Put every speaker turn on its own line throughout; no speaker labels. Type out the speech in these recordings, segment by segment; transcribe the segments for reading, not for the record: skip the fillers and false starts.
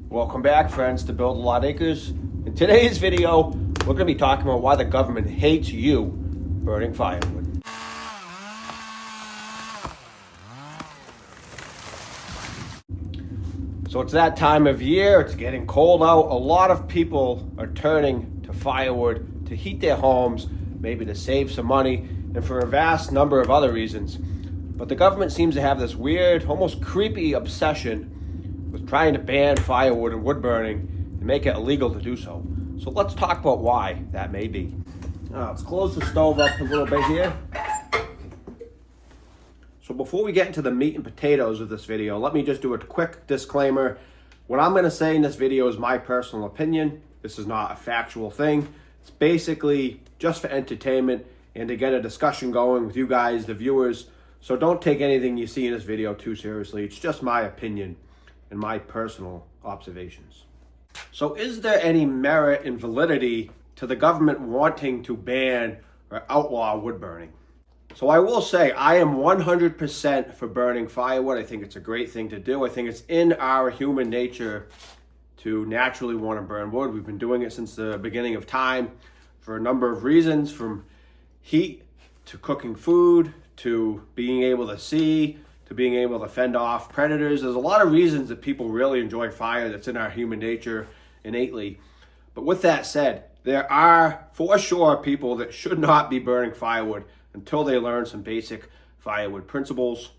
Welcome back, friends, to Build a Lot Acres. In today's video, we're going to be talking about why the government hates you burning firewood. So it's that time of year, it's getting cold out. A lot of people are turning to firewood to heat their homes, maybe to save some money, and for a vast number of other reasons. But the government seems to have this weird, almost creepy obsession with trying to ban firewood and wood burning and make it illegal to do so. So let's talk about why that may be. Let's close the stove up a little bit here. So before we get into the meat and potatoes of this video, let me just do a quick disclaimer. What I'm going to say in this video is my personal opinion. This is not a factual thing. It's basically just for entertainment and to get a discussion going with you guys, the viewers. So don't take anything you see in this video too seriously. It's just my opinion and my personal observations. So is there any merit and validity to the government wanting to ban or outlaw wood burning? So I will say I am 100% for burning firewood. I think it's a great thing to do. I think it's in our human nature to naturally want to burn wood. We've been doing it since the beginning of time for a number of reasons, from heat to cooking food to being able to see, to being able to fend off predators. There's a lot of reasons that people really enjoy fire that's in our human nature innately. But with that said, there are for sure people that should not be burning firewood until they learn some basic firewood principles.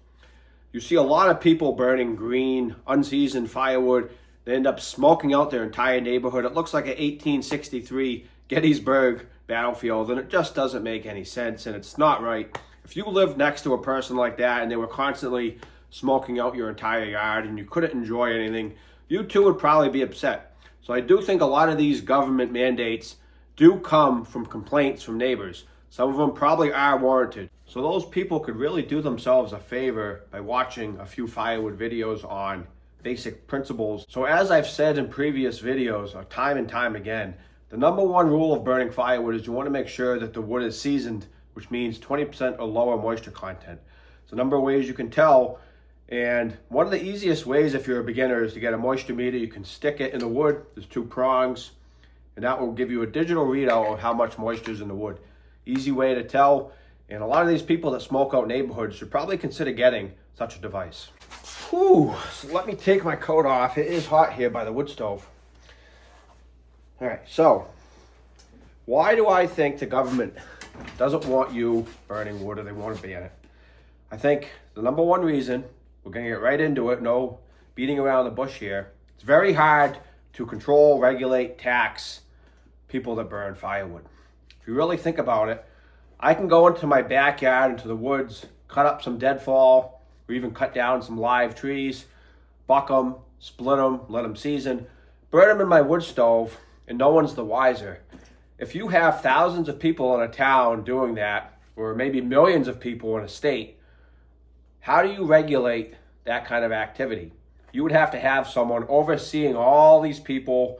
You see a lot of people burning green, unseasoned firewood. They end up smoking out their entire neighborhood. It looks like an 1863 Gettysburg battlefield, and it just doesn't make any sense, and it's not right. If you lived next to a person like that and they were constantly smoking out your entire yard and you couldn't enjoy anything, you too would probably be upset. So I do think a lot of these government mandates do come from complaints from neighbors. Some of them probably are warranted. So those people could really do themselves a favor by watching a few firewood videos on basic principles. So as I've said in previous videos, time and time again, the number one rule of burning firewood is you want to make sure that the wood is seasoned, which means 20% or lower moisture content. There's a number of ways you can tell, and one of the easiest ways if you're a beginner is to get a moisture meter. You can stick it in the wood. There's two prongs, and that will give you a digital readout of how much moisture is in the wood. Easy way to tell, and a lot of these people that smoke out neighborhoods should probably consider getting such a device. Whew, so let me take my coat off. It is hot here by the wood stove. All right, so why do I think the government doesn't want you burning wood, or they want to ban it? I think the number one reason, we're going to get right into it, no beating around the bush here, it's very hard to control, regulate, tax people that burn firewood. If you really think about it, I can go into my backyard, into the woods, cut up some deadfall, or even cut down some live trees, buck them, split them, let them season, burn them in my wood stove, and no one's the wiser. If you have thousands of people in a town doing that, or maybe millions of people in a state, how do you regulate that kind of activity? You would have to have someone overseeing all these people,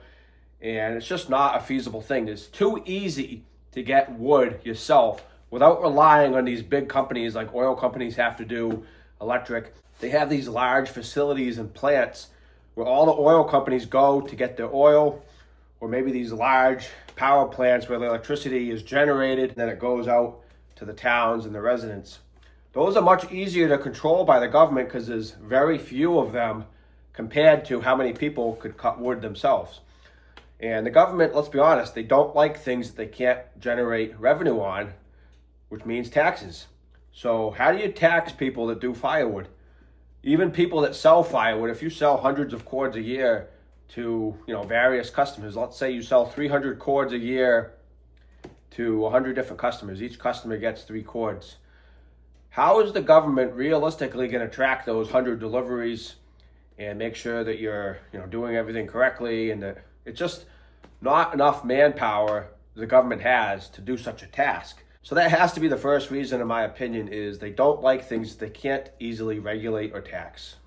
and it's just not a feasible thing. It's too easy to get wood yourself without relying on these big companies like oil companies have to do, electric. They have these large facilities and plants where all the oil companies go to get their oil, or maybe these large power plants where the electricity is generated and then it goes out to the towns and the residents. Those are much easier to control by the government because there's very few of them compared to how many people could cut wood themselves. And the government, let's be honest, they don't like things that they can't generate revenue on, which means taxes. So how do you tax people that do firewood? Even people that sell firewood, if you sell hundreds of cords a year to various customers. Let's say you sell 300 cords a year to 100 different customers. Each customer gets 3 cords. How is the government realistically going to track those 100 deliveries and make sure that you're doing everything correctly, and that it's just not enough manpower the government has to do such a task? So that has to be the first reason, in my opinion, is they don't like things they can't easily regulate or tax.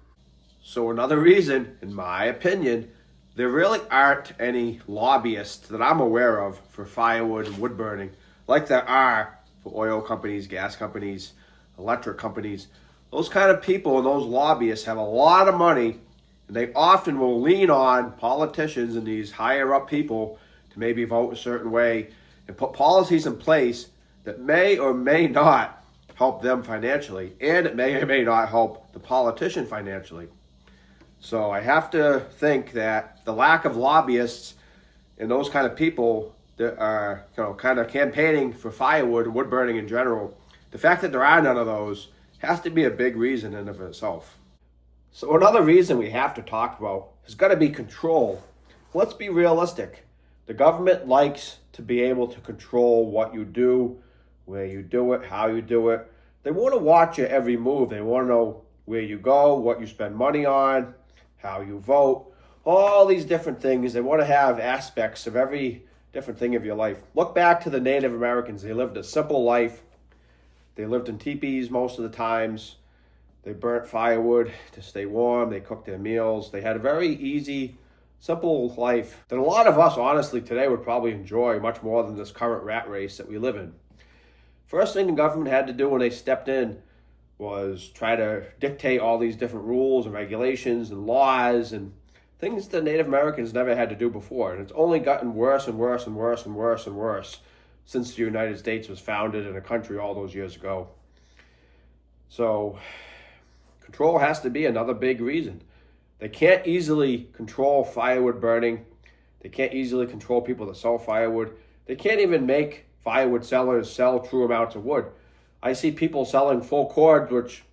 So another reason, in my opinion, there really aren't any lobbyists that I'm aware of for firewood and wood burning like there are for oil companies, gas companies, electric companies. Those kind of people and those lobbyists have a lot of money And they often will lean on politicians and these higher up people to maybe vote a certain way and put policies in place that may or may not help them financially, and it may or may not help the politician financially. So I have to think that the lack of lobbyists and those kind of people that are, kind of campaigning for firewood and wood burning in general, the fact that there are none of those has to be a big reason in and of itself. So another reason we have to talk about has got to be control. Let's be realistic. The government likes to be able to control what you do, where you do it, how you do it. They want to watch your every move. They want to know where you go, what you spend money on, how you vote, all these different things. They want to have aspects of every different thing of your life. Look back to the Native Americans. They lived a simple life. They lived in teepees most of the times. They burnt firewood to stay warm. They cooked their meals. They had a very easy, simple life that a lot of us, honestly, today would probably enjoy much more than this current rat race that we live in. First thing the government had to do when they stepped in was try to dictate all these different rules and regulations and laws and things that Native Americans never had to do before. And it's only gotten worse and worse and worse and worse and worse since the United States was founded in a country all those years ago. So control has to be another big reason. They can't easily control firewood burning. They can't easily control people that sell firewood. They can't even make firewood sellers sell true amounts of wood. I see people selling full cords, which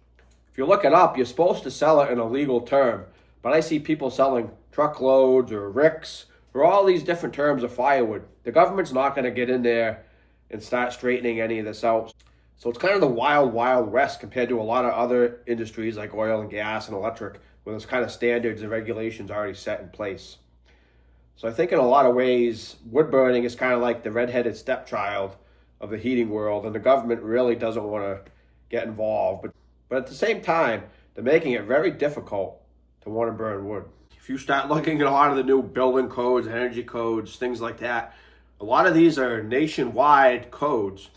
if you look it up, you're supposed to sell it in a legal term. But I see people selling truckloads or ricks or all these different terms of firewood. The government's not going to get in there and start straightening any of this out. So it's kind of the wild, wild west compared to a lot of other industries like oil and gas and electric, where there's kind of standards and regulations already set in place. So I think in a lot of ways, wood burning is kind of like the redheaded stepchild of the heating world, and the government really doesn't want to get involved. But at the same time, they're making it very difficult to want to burn wood. If you start looking at a lot of the new building codes, energy codes, things like that, a lot of these are nationwide codes,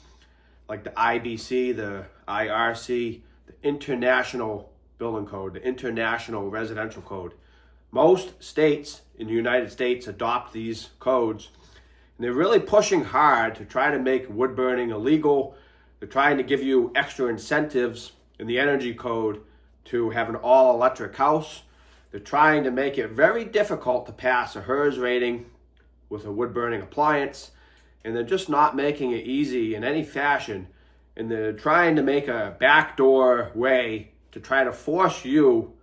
like the IBC, the IRC, the International Building Code, the International Residential Code. Most states in the United States adopt these codes, and they're really pushing hard to try to make wood burning illegal. They're trying to give you extra incentives in the energy code to have an all-electric house. They're trying to make it very difficult to pass a HERS rating with a wood-burning appliance, and they're just not making it easy in any fashion. And they're trying to make a backdoor way to try to force you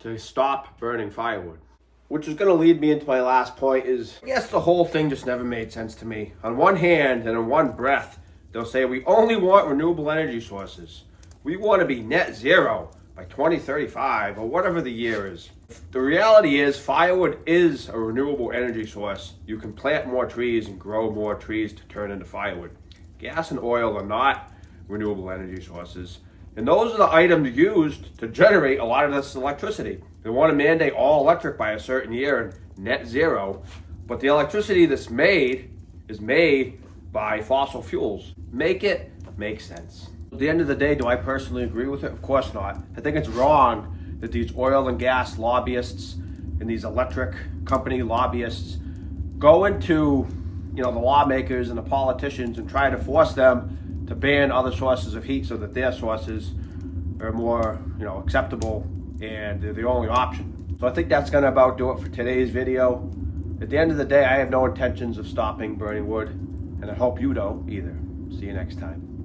to stop burning firewood. Which is going to lead me into my last point is, I guess the whole thing just never made sense to me. On one hand and in one breath, they'll say we only want renewable energy sources. We want to be net zero by 2035 or whatever the year is. The reality is firewood is a renewable energy source. You can plant more trees and grow more trees to turn into firewood. Gas and oil are not renewable energy sources. And those are the items used to generate a lot of this electricity. They want to mandate all electric by a certain year and net zero, but the electricity that's made is made by fossil fuels. Make it make sense. At the end of the day, do I personally agree with it? Of course not. I think it's wrong that these oil and gas lobbyists and these electric company lobbyists go into, the lawmakers and the politicians and try to force them to ban other sources of heat so that their sources are more, acceptable and they're the only option. So I think that's gonna about do it for today's video. At the end of the day, I have no intentions of stopping burning wood, and I hope you don't either. See you next time.